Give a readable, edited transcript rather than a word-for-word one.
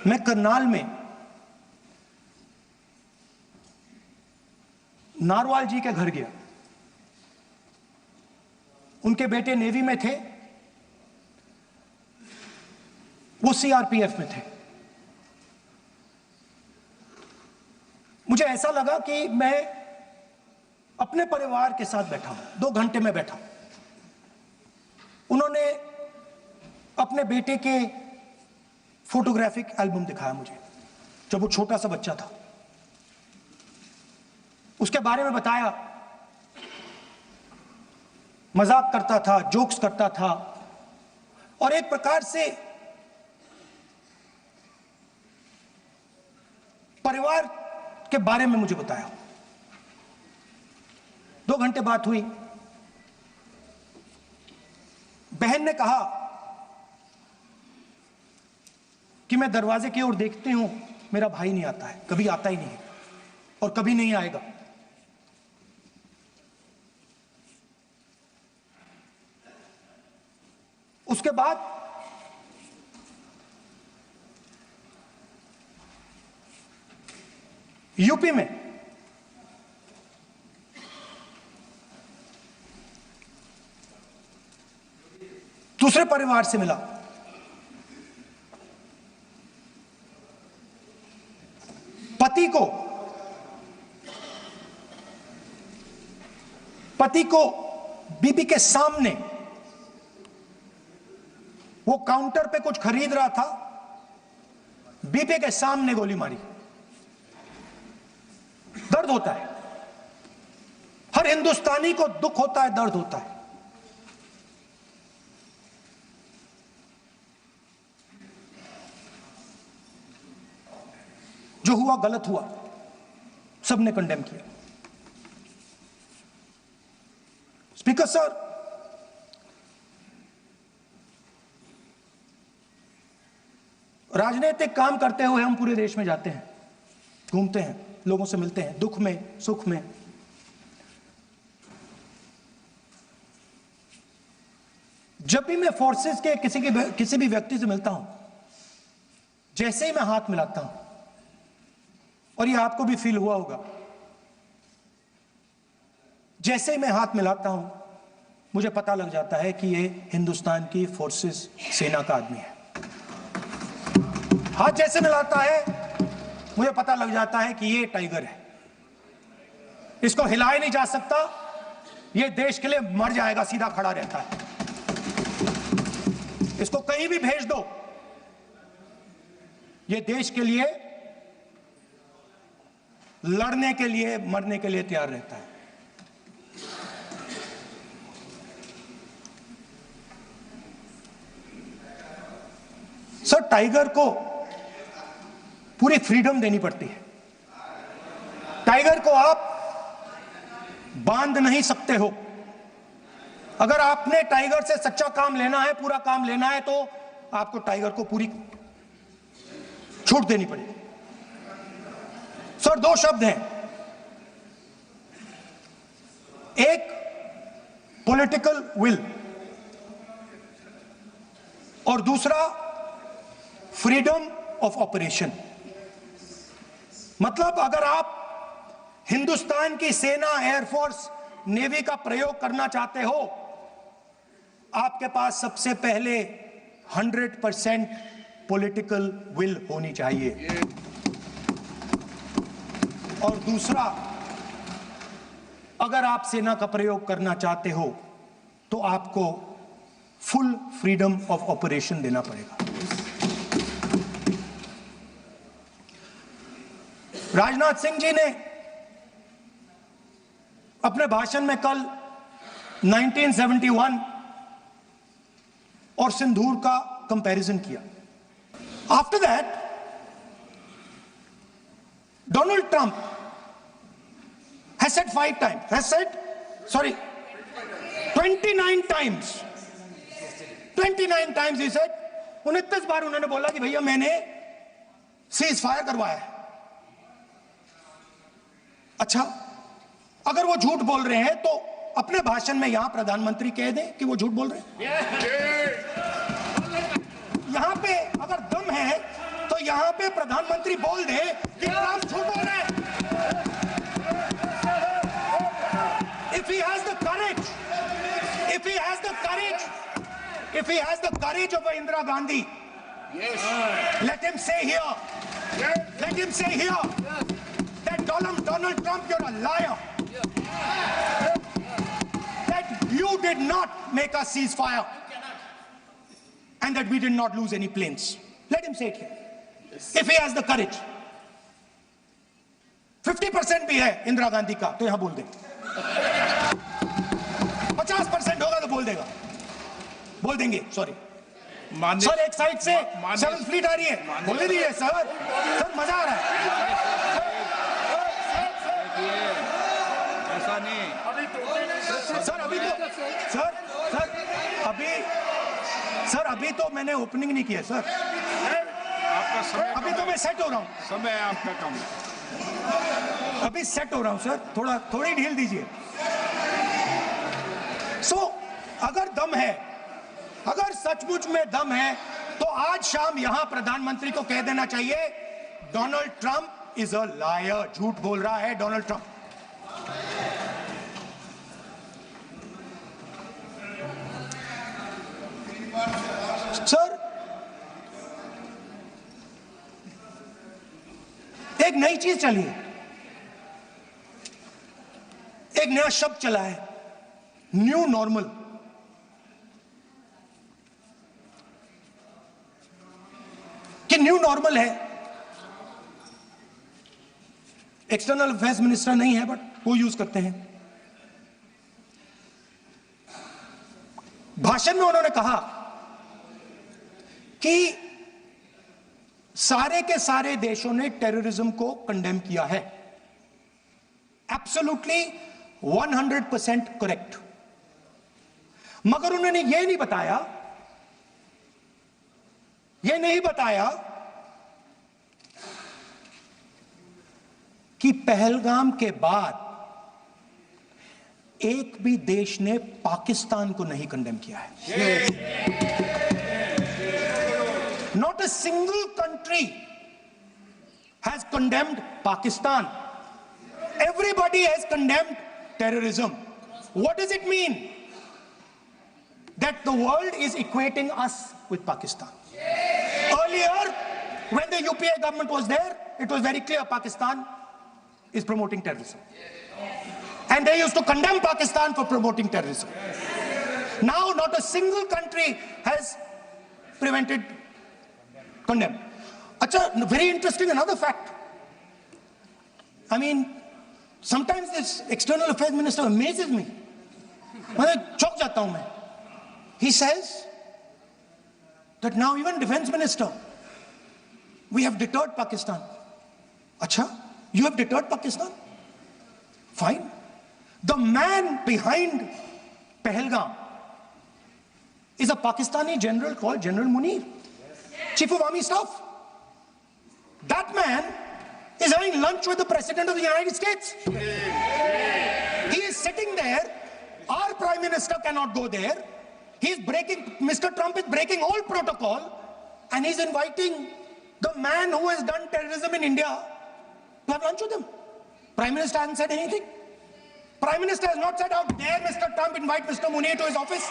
मैं करनाल में नारवाल जी के घर गया। उनके बेटे नेवी में थे, वो सीआरपीएफ में थे। मुझे ऐसा लगा कि मैं अपने परिवार के साथ बैठा हूं। 2 घंटे में बैठा। उन्होंने अपने बेटे के फोटोग्राफिक एल्बम दिखाया मुझे, जब वो छोटा सा बच्चा था। उसके बारे में बताया, मजाक करता था, जोक्स करता था, और एक प्रकार से परिवार के बारे में मुझे बताया। 2 घंटे बात हुई। बहन ने कहा कि मैं दरवाजे की ओर देखती हूं, मेरा भाई नहीं आता है, कभी आता ही नहीं है और कभी नहीं आएगा। उसके बाद यूपी में दूसरे परिवार से मिला। पति को बीबी के सामने, वो काउंटर पे कुछ खरीद रहा था, बीबी के सामने गोली मारी। दर्द होता है, हर हिंदुस्तानी को दुख होता है, दर्द होता है। जो हुआ गलत हुआ, सबने कंडेम किया। स्पीकर सर, राजनीतिक काम करते हुए हम पूरे देश में जाते हैं, घूमते हैं, लोगों से मिलते हैं, दुख में, सुख में। जब भी मैं फोर्सेस के किसी भी व्यक्ति से मिलता हूं, जैसे ही मैं हाथ मिलाता हूं, और ये आपको भी फील हुआ होगा, जैसे ही मैं हाथ मिलाता हूं, मुझे पता लग जाता है कि ये हिंदुस्तान की फोर्सेस, सेना का आदमी है। हाथ जैसे मिलाता है, मुझे पता लग जाता है कि ये टाइगर है, इसको हिलाया नहीं जा सकता, ये देश के लिए मर जाएगा, सीधा खड़ा रहता है। इसको कहीं भी भेज दो, ये देश के लिए लड़ने के लिए, मरने के लिए तैयार रहता है। सर, टाइगर को पूरी फ्रीडम देनी पड़ती है। टाइगर को आप बांध नहीं सकते हो। अगर आपने टाइगर से सच्चा काम लेना है, पूरा काम लेना है, तो आपको टाइगर को पूरी छूट देनी पड़ेगी। सर, 2 शब्द हैं, एक पॉलिटिकल विल और दूसरा फ्रीडम ऑफ ऑपरेशन। मतलब अगर आप हिंदुस्तान की सेना, एयरफोर्स, नेवी का प्रयोग करना चाहते हो, आपके पास सबसे पहले 100% पॉलिटिकल विल होनी चाहिए, और दूसरा, अगर आप सेना का प्रयोग करना चाहते हो तो आपको फुल फ्रीडम ऑफ ऑपरेशन देना पड़ेगा। राजनाथ सिंह जी ने अपने भाषण में कल 1971 और सिंदूर का कंपैरिजन किया। After that, Donald Trump has said 5 times, 29 times. 29 times he said, 29 बार उन्होंने बोला कि भैया मैंने सीज फायर करवाया है। अच्छा, अगर वो झूठ बोल रहे हैं तो अपने भाषण में यहां प्रधानमंत्री कह दें कि वो झूठ बोल रहे हैं। यहां पे अगर दम है तो तो यहां पे प्रधानमंत्री बोल दे कि ट्रंप झूठ बोल रहे हैं। If he has the courage, if he has the courage, if he has the courage of Indira Gandhi, yes, let him say here, let him say here that Donald Trump, you're a liar. That you did not make a ceasefire and that we did not lose any planes. Let him say it here. Yes. If he has the courage. 50% भी है इंदिरा गांधी का तो यहां बोल दे। 50% होगा तो बोल देगा, बोल देंगे। सॉरी सर, एक साइड से 7th फ्लीट आ रही है, बोल दीजिए सर। सर मजा आ रहा है। ऐसा नहीं सर, अभी तो सर अभी तो मैंने ओपनिंग नहीं किया सर। आपका समय, अभी तो मैं सेट हो रहा हूँ। समय आपका कम, अभी सेट हो रहा हूं सर, थोड़ी ढील दीजिए। अगर दम है, अगर सचमुच में दम है तो आज शाम यहां प्रधानमंत्री को कह देना चाहिए Donald Trump is a liar, झूठ बोल रहा है डोनाल्ड ट्रंप। सर एक नई चीज चली है, एक नया शब्द चला है, न्यू नॉर्मल। कि न्यू नॉर्मल है, एक्सटर्नल अफेयर्स मिनिस्टर नहीं है बट वो यूज करते हैं। भाषण में उन्होंने कहा कि सारे के सारे देशों ने टेररिज्म को कंडेम किया है। Absolutely 100% correct. मगर उन्होंने यह नहीं बताया कि पहलगाम के बाद एक भी देश ने पाकिस्तान को नहीं कंडेम किया है। Not a single country has condemned Pakistan. Everybody has condemned terrorism. What does it mean? That the world is equating us with Pakistan. Earlier, when the UPA government was there, it was very clear Pakistan is promoting terrorism. And they used to condemn Pakistan for promoting terrorism. Now, not a single country has condemned. Very interesting, another fact. I mean, sometimes this external affairs minister amazes me. मैं चौंक जाता हूं मैं. He says that now even defense minister, we have deterred Pakistan. You have deterred Pakistan? Fine. The man behind Pahalgam is a Pakistani general called General Munir, Chief of Army Staff. That man is having lunch with the President of the United States. He is sitting there. Our Prime Minister cannot go there. Mr. Trump is breaking all protocol and he's inviting the man who has done terrorism in India to have lunch with him. Prime Minister hasn't said anything. Prime Minister has not said, how dare Mr. Trump invite Mr. Munir to his office.